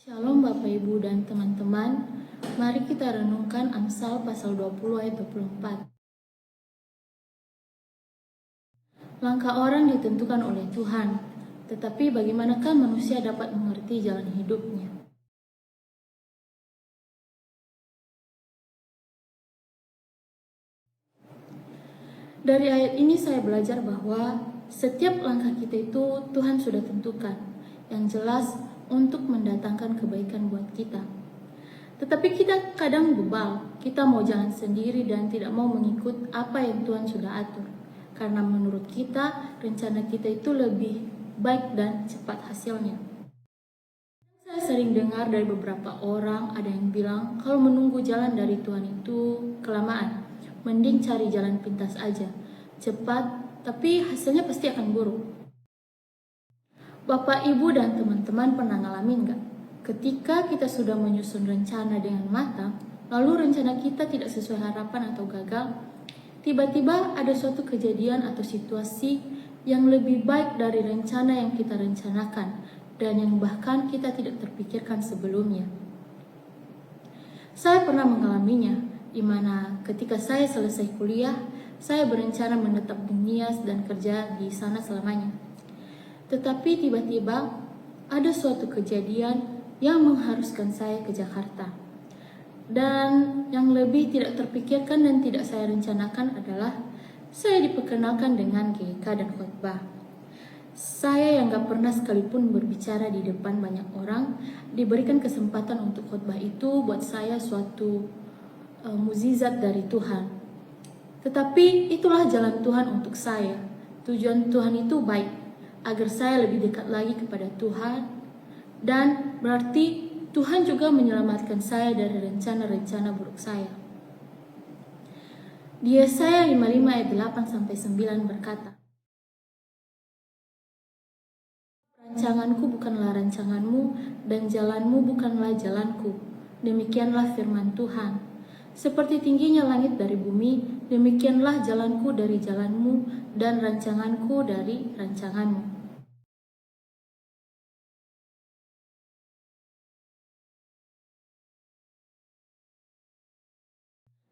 Shalom Bapak Ibu dan teman-teman, mari kita renungkan Amsal pasal 20 ayat 24. Langkah orang ditentukan oleh Tuhan, tetapi bagaimanakah manusia dapat mengerti jalan hidupnya? Dari ayat ini saya belajar bahwa setiap langkah kita itu Tuhan sudah tentukan, yang jelas untuk mendatangkan kebaikan buat kita. Tetapi kita kadang bebal, kita mau jalan sendiri dan tidak mau mengikut apa yang Tuhan sudah atur. Karena menurut kita, rencana kita itu lebih baik dan cepat hasilnya. Saya sering dengar dari beberapa orang, ada yang bilang kalau menunggu jalan dari Tuhan itu kelamaan. Mending cari jalan pintas aja, cepat, tapi hasilnya pasti akan buruk. Bapak, Ibu, dan teman-teman pernah ngalamin nggak? Ketika kita sudah menyusun rencana dengan matang, lalu rencana kita tidak sesuai harapan atau gagal, tiba-tiba ada suatu kejadian atau situasi yang lebih baik dari rencana yang kita rencanakan, dan yang bahkan kita tidak terpikirkan sebelumnya. Saya pernah mengalaminya, di mana ketika saya selesai kuliah, saya berencana menetap di Nias dan kerja di sana selamanya. Tetapi tiba-tiba ada suatu kejadian yang mengharuskan saya ke Jakarta. Dan yang lebih tidak terpikirkan dan tidak saya rencanakan adalah saya diperkenalkan dengan GK dan khotbah. Saya yang gak pernah sekalipun berbicara di depan banyak orang, diberikan kesempatan untuk khotbah itu buat saya suatu mukjizat dari Tuhan. Tetapi itulah jalan Tuhan untuk saya. Tujuan Tuhan itu baik, agar saya lebih dekat lagi kepada Tuhan, dan berarti Tuhan juga menyelamatkan saya dari rencana-rencana buruk saya. Di Yesaya 55 ayat 8-9 berkata, "Rancanganku bukanlah rancanganmu, dan jalanmu bukanlah jalanku. Demikianlah firman Tuhan. Seperti tingginya langit dari bumi, demikianlah jalanku dari jalanmu, dan rancanganku dari rancanganmu."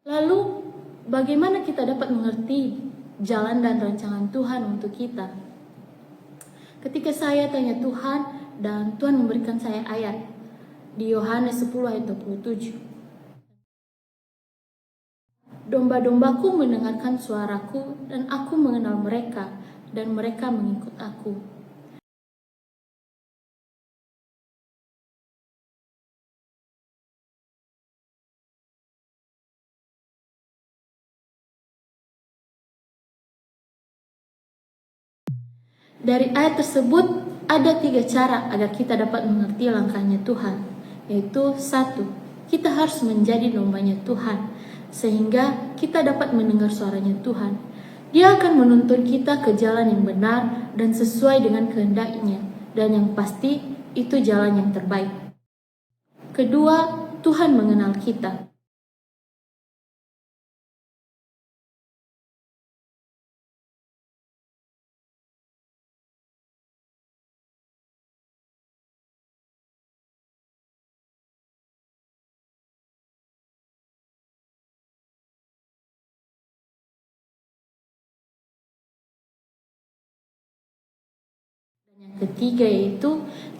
Lalu, bagaimana kita dapat mengerti jalan dan rancangan Tuhan untuk kita? Ketika saya tanya Tuhan, dan Tuhan memberikan saya ayat di Yohanes 10 ayat 27. "Domba-dombaku mendengarkan suaraku, dan aku mengenal mereka, dan mereka mengikut aku." Dari ayat tersebut ada 3 cara agar kita dapat mengerti langkahnya Tuhan, yaitu 1. Kita harus menjadi dombanya Tuhan, sehingga kita dapat mendengar suaranya Tuhan. Dia akan menuntun kita ke jalan yang benar dan sesuai dengan kehendaknya, dan yang pasti itu jalan yang terbaik. Kedua, Tuhan mengenal kita. Yang ketiga yaitu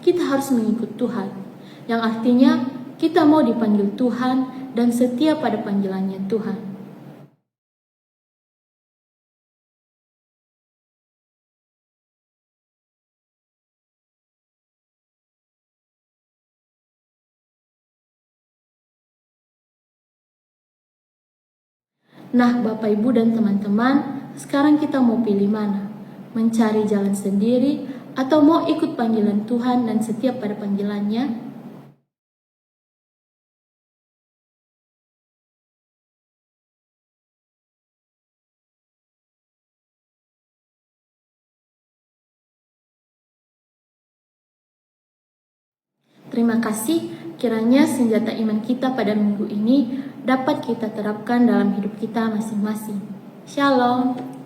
kita harus mengikut Tuhan, yang artinya kita mau dipanggil Tuhan dan setia pada panggilannya Tuhan. Nah, Bapak Ibu dan teman-teman, sekarang kita mau pilih mana? Mencari jalan sendiri atau mau ikut panggilan Tuhan dan setia pada panggilannya? Terima kasih, kiranya senjata iman kita pada minggu ini dapat kita terapkan dalam hidup kita masing-masing. Shalom.